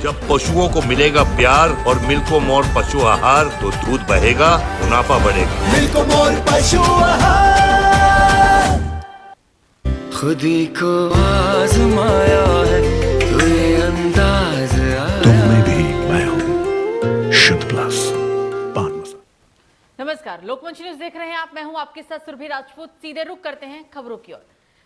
जब पशुओं को मिलेगा प्यार और मिल्को मोर पशु आहार तो दूध बहेगा, मुनाफा बढ़ेगा। मिल्को मोर पशु आहार। खुदी को आजमाया है तो ये अंदाज आया। तुम में भी मैं हूँ शुद्ध प्लस पान मसाला। नमस्कार, लोकमंच न्यूज देख रहे हैं आप। मैं हूं आपके साथ सुरभि राजपूत। सीधे रुख करते हैं खबरों की ओर।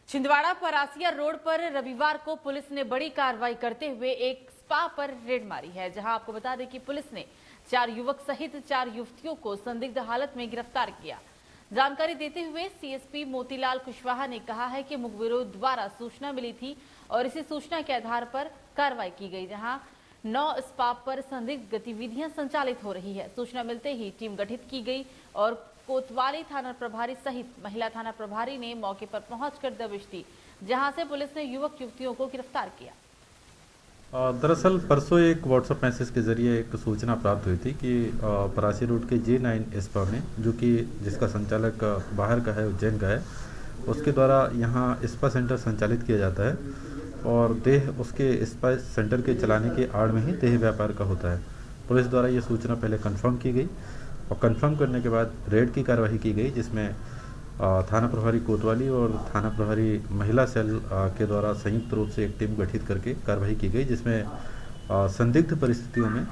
छिंदवाड़ा परासिया रोड पर रविवार को पुलिस ने बड़ी कार्रवाई करते हुए एक स्पा पर रेड मारी है, जहां आपको बता दें कि पुलिस ने 4 युवक सहित 4 युवतियों को संदिग्ध हालत में गिरफ्तार किया। जानकारी देते हुए सीएसपी मोतीलाल कुशवाहा ने कहा है कि मुखबिरों द्वारा सूचना मिली थी और इसी सूचना के आधार पर कार्रवाई की गई, जहां 9 स्पा पर संदिग्ध गतिविधियां संचालित हो रही है। सूचना मिलते ही टीम गठित की गई और कोतवाली थाना प्रभारी सहित महिला थाना प्रभारी ने मौके पर पहुंचकर दबिश दी, जहां से पुलिस ने युवक युवतियों को गिरफ्तार किया। दरअसल परसों एक व्हाट्सएप मैसेज के जरिए एक सूचना प्राप्त हुई थी कि परासी रोड के J9 स्पा में, जो कि जिसका संचालक बाहर का है, उज्जैन का है, उसके द्वारा यहाँ स्पा सेंटर संचालित किया जाता है और देह उसके स्पा सेंटर के चलाने के आड़ में ही देह व्यापार का होता है। पुलिस द्वारा ये सूचना पहले कंफर्म की गई और कंफर्म करने के बाद रेड की कार्यवाही की गई, जिसमें थाना प्रभारी कोतवाली और थाना प्रभारी महिला सेल के द्वारा संयुक्त रूप से एक टीम गठित करके कार्रवाई की गई, जिसमें संदिग्ध परिस्थितियों में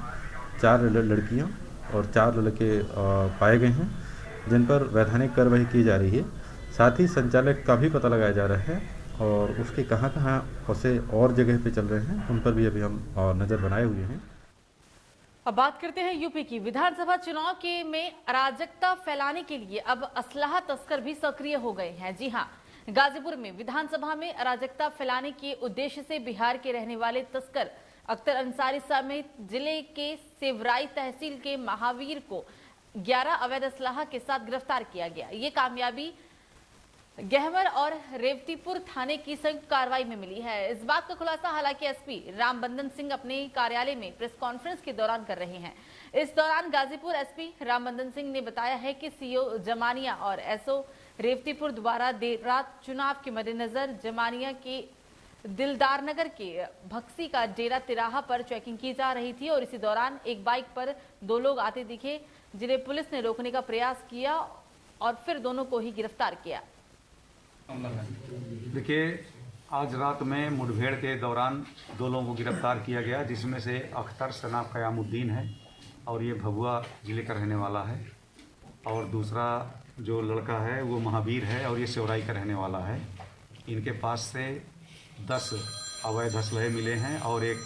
4 लड़कियां और 4 लड़के पाए गए हैं, जिन पर वैधानिक कार्रवाई की जा रही है। साथ ही संचालक का भी पता लगाया जा रहा है और उसके कहाँ फंसे और जगह पे चल रहे हैं, उन पर भी अभी हम नज़र बनाए हुए हैं। अब बात करते हैं यूपी की। विधानसभा चुनाव के में अराजकता फैलाने के लिए अब असलाह तस्कर भी सक्रिय हो गए हैं। जी हां, गाजीपुर में विधानसभा में अराजकता फैलाने के उद्देश्य से बिहार के रहने वाले तस्कर अख्तर अंसारी समेत जिले के सेवराई तहसील के महावीर को 11 अवैध असलाह के साथ गिरफ्तार किया गया। ये कामयाबी गहमर और रेवतीपुर थाने की संयुक्त कार्रवाई में मिली है। इस बात का खुलासा हालांकि एसपी रामबंदन सिंह अपने कार्यालय में प्रेस कॉन्फ्रेंस के दौरान कर रहे हैं। इस दौरान गाजीपुर एसपी रामबंदन सिंह ने बताया है कि सीओ जमानिया और एसओ रेवतीपुर द्वारा देर रात चुनाव के मद्देनजर जमानिया के दिलदार नगर के भक्सी का डेरा तिराहा पर चेकिंग की जा रही थी और इसी दौरान एक बाइक पर 2 लोग आते दिखे, जिन्हें पुलिस ने रोकने का प्रयास किया और फिर दोनों को ही गिरफ्तार किया। देखिए, आज रात में मुठभेड़ के दौरान 2 लोगों को गिरफ्तार किया गया, जिसमें से अख्तर सनाब कयामुद्दीन है और ये भभुआ ज़िले का रहने वाला है, और दूसरा जो लड़का है वो महावीर है और ये सेवराई का रहने वाला है। इनके पास से 10 अवैध असलहे मिले हैं और एक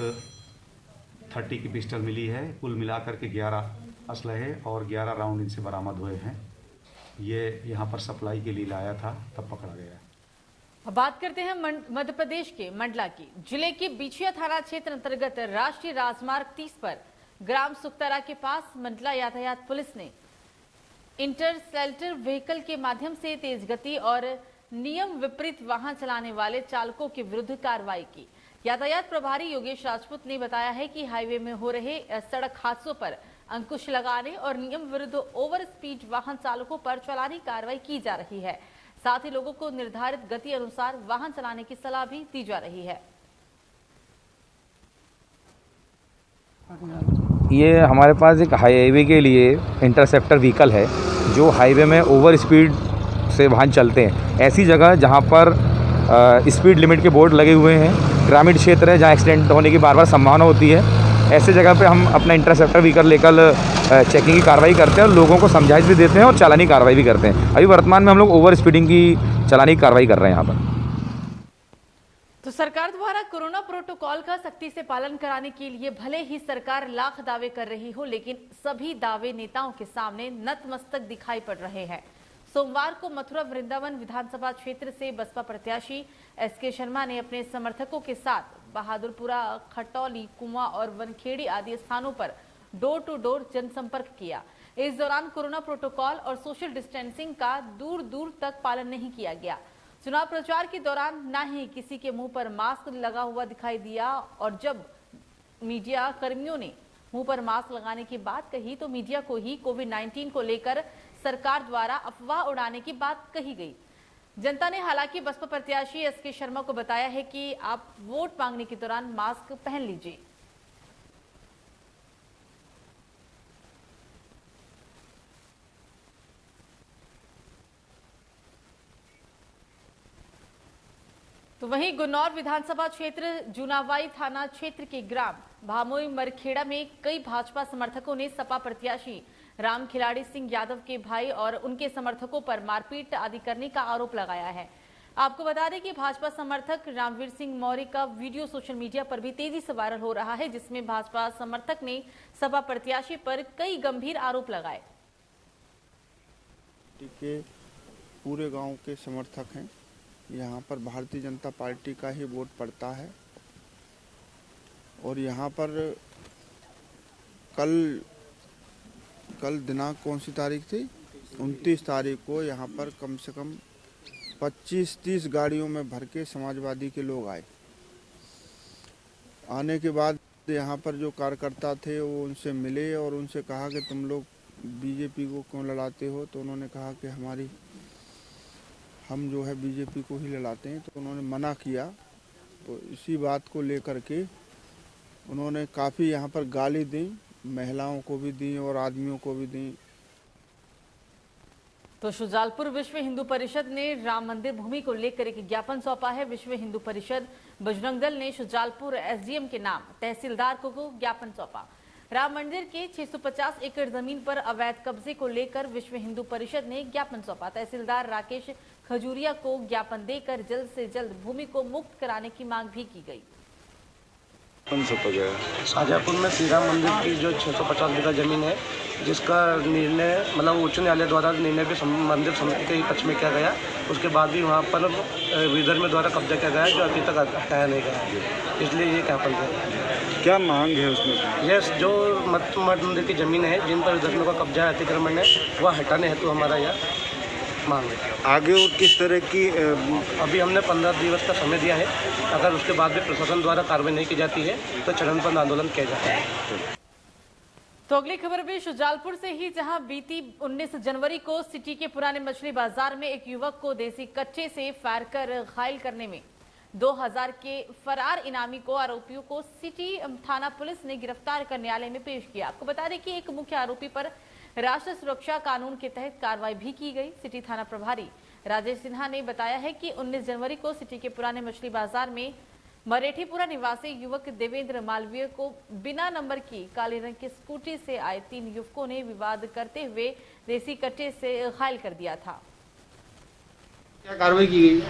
30 की पिस्टल मिली है। कुल मिलाकर के 11 असलहे और 11 राउंड इनसे बरामद हुए हैं। ये यहाँ पर सप्लाई के लिए लाया था, तब पकड़ा गया। अब बात करते हैं मध्य प्रदेश के मंडला की। जिले के बिछिया थाना क्षेत्र अंतर्गत राष्ट्रीय राजमार्ग 30 पर ग्राम सुखतरा के पास मंडला यातायात पुलिस ने इंटरसेप्टर व्हीकल के माध्यम से तेज गति और नियम विपरीत वाहन चलाने वाले चालकों के विरुद्ध कार्रवाई की। यातायात प्रभारी योगेश राजपूत ने बताया है कि हाईवे में हो रहे सड़क हादसों पर अंकुश लगाने और नियम विरुद्ध ओवर स्पीड वाहन चालकों पर चालानी कार्रवाई की जा रही है। साथ ही लोगों को निर्धारित गति अनुसार वाहन चलाने की सलाह भी दी जा रही है। ये हमारे पास एक हाईवे के लिए इंटरसेप्टर व्हीकल है जो हाईवे में ओवर स्पीड से वाहन चलते हैं। ऐसी जगह जहां पर स्पीड लिमिट के बोर्ड लगे हुए हैं, ग्रामीण क्षेत्र है जहां एक्सीडेंट होने की बार बार संभावना होती है, ऐसे जगह पे हम अपना इंटरसेप्टर व्हीकल लेकर चेकिंग की कार्रवाई करते हैं और लोगों को समझाइश भी देते हैं और चालानी कार्रवाई भी करते हैं। अभी वर्तमान में हम लोग ओवर स्पीडिंग की चालानी कार्रवाई कर रहे हैं यहाँ पर। तो सरकार द्वारा कोरोना प्रोटोकॉल का सख्ती से पालन कराने के लिए भले ही सरकार लाख दावे कर रही हो, लेकिन सभी दावे नेताओं के सामने नतमस्तक दिखाई पड़ रहे हैं। सोमवार को मथुरा वृंदावन विधानसभा क्षेत्र से बसपा प्रत्याशी एसके शर्मा ने अपने समर्थकों के साथ बहादुरपुरा, खटौली, कुआं और वनखेड़ी आदि स्थानों पर डोर टू डोर जनसंपर्क किया। इस दौरान कोरोना प्रोटोकॉल और सोशल डिस्टेंसिंग का दूर दूर तक पालन नहीं किया गया। चुनाव प्रचार के दौरान न ही किसी के मुंह पर मास्क लगा हुआ दिखाई दिया और जब मीडिया कर्मियों ने मुंह पर मास्क लगाने की बात कही तो मीडिया को ही कोविड-19 को लेकर सरकार द्वारा अफवाह उड़ाने की बात कही गई। जनता ने हालांकि बसपा प्रत्याशी एसके शर्मा को बताया है कि आप वोट मांगने के दौरान मास्क पहन लीजिए। तो वहीं गुन्नौर विधानसभा क्षेत्र जूनावाई थाना क्षेत्र के ग्राम भामोई मरखेड़ा में कई भाजपा समर्थकों ने सपा प्रत्याशी राम खिलाड़ी सिंह यादव के भाई और उनके समर्थकों पर मारपीट आदि करने का आरोप लगाया है। आपको बता दें कि भाजपा समर्थक रामवीर सिंह मौर्य का वीडियो सोशल मीडिया पर भी तेजी से वायरल हो रहा है, जिसमें भाजपा समर्थक ने सपा प्रत्याशी पर कई गंभीर आरोप लगाए। के पूरे गांव के समर्थक हैं। यहाँ पर भारतीय जनता पार्टी का ही वोट पड़ता है और यहाँ पर कल दिनांक कौन सी तारीख थी, 29 तारीख को यहाँ पर कम से कम 25-30 गाड़ियों में भर के समाजवादी के लोग आए। आने के बाद यहाँ पर जो कार्यकर्ता थे वो उनसे मिले और उनसे कहा कि तुम लोग बीजेपी को क्यों लड़ाते हो, तो उन्होंने कहा कि हम जो है बीजेपी को ही लड़ाते हैं। तो उन्होंने मना किया। तो इसी बात को लेकर के उन्होंने काफ़ी यहाँ पर गाली दी, महिलाओं को भी दी और आदमियों को भी दी। तो शुजालपुर विश्व हिंदू परिषद ने राम मंदिर भूमि को लेकर एक ज्ञापन सौंपा है। विश्व हिंदू परिषद बजरंग दल ने शुजालपुर एसडीएम के नाम तहसीलदार को ज्ञापन सौंपा। राम मंदिर के 650 एकड़ जमीन पर अवैध कब्जे को लेकर विश्व हिंदू परिषद ने ज्ञापन सौंपा। तहसीलदार राकेश खजूरिया को ज्ञापन देकर जल्द से जल्द भूमि को मुक्त कराने की मांग भी की गई। शाहजहाँपुर में श्री राम मंदिर की जो 650 बीघा जमीन है, जिसका निर्णय मतलब उच्च न्यायालय द्वारा निर्णय भी मंदिर समिति के पक्ष में किया गया, उसके बाद भी वहाँ पर विधर्म द्वारा कब्जा किया गया जो अभी तक हटाया नहीं गया, इसलिए ये ज्ञापन है। क्या मांग है उसमें? यस, जो मठ मंदिर की जमीन है जिन पर विधर्म का कब्जा अतिक्रमण है वह हटाने हेतु हमारा यह मांग है। आगे और किस तरह की अभी हमने 15 दिवस का समय दिया है। अगर उसके बाद भी प्रशासन द्वारा कार्रवाई नहीं की जाती है तो चरणबद्ध आंदोलन किया जाता है। तो अगली खबर भी शुजालपुर से ही, जहां बीती 19 जनवरी को सिटी के पुराने मछली बाजार में एक युवक को देसी कट्टे से फायर कर घायल करने में 2000 के फरार इनामी को आरोपियों को सिटी थाना पुलिस ने गिरफ्तार कर न्यायालय में पेश किया। आपको बता दें कि एक मुख्य आरोपी पर राष्ट्रीय सुरक्षा कानून के तहत कार्रवाई भी की गई। सिटी थाना प्रभारी राजेश सिन्हा ने बताया है कि 19 जनवरी को सिटी के पुराने मछली बाजार में मरेठीपुरा निवासी युवक देवेंद्र मालवीय को बिना नंबर की काले रंग की स्कूटी से आए 3 युवकों ने विवाद करते हुए देसी कट्टे से घायल कर दिया था। क्या कार्रवाई की गई?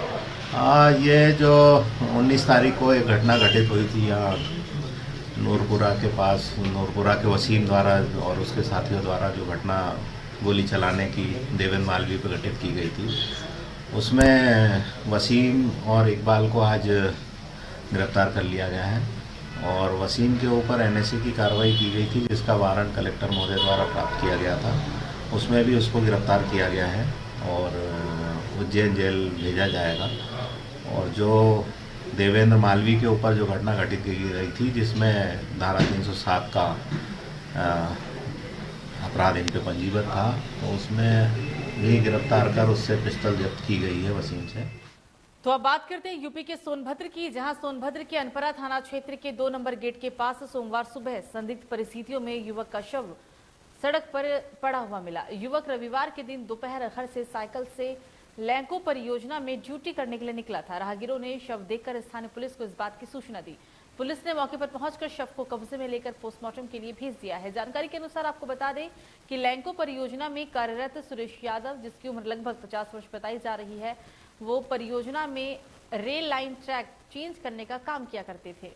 ये जो 19 तारीख को एक घटना घटित हुई थी यहाँ नूरपुरा के पास, नूरपुरा के वसीम द्वारा और उसके साथियों द्वारा जो घटना गोली चलाने की देवेंद्र मालवीय पर घटित की गई थी, उसमें वसीम और इकबाल को आज गिरफ्तार कर लिया गया है और वसीम के ऊपर एनएसए की कार्रवाई की गई थी, जिसका वारंट कलेक्टर महोदय द्वारा प्राप्त किया गया था। उसमें भी उसको गिरफ्तार किया गया है और उज्जैन जेल भेजा जाएगा। और जो देवेंद्र मालवीय के ऊपर जो घटना घटित की गई थी, जिसमें धारा 307 का अपराध इन पे पंजीबद्ध था, तो उसमें भी गिरफ्तार कर उससे पिस्टल जब्त की गई है वसीम से। तो अब बात करते हैं यूपी के सोनभद्र की, जहां सोनभद्र के अनपरा थाना क्षेत्र के 2 नंबर गेट के पास सोमवार सुबह संदिग्ध परिस्थितियों में युवक का शव सड़क पर पड़ा हुआ मिला। युवक रविवार के दिन दोपहर घर से साइकिल से लैंको परियोजना में ड्यूटी करने के लिए निकला था। राहगीरों ने शव देखकर स्थानीय पुलिस को इस बात की सूचना दी। पुलिस ने मौके पर पहुंचकर शव को कब्जे में लेकर पोस्टमार्टम के लिए भेज दिया है। जानकारी के अनुसार आपको बता दें कि लैंको परियोजना में कार्यरत सुरेश यादव, जिसकी उम्र लगभग 50 वर्ष बताई जा रही है, वो परियोजना में रेल लाइन ट्रैक चेंज करने का काम किया करते थे।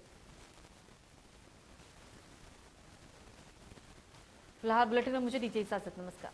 फिलहाल बुलेटिन में मुझे दीजिए इजाजत। नमस्कार।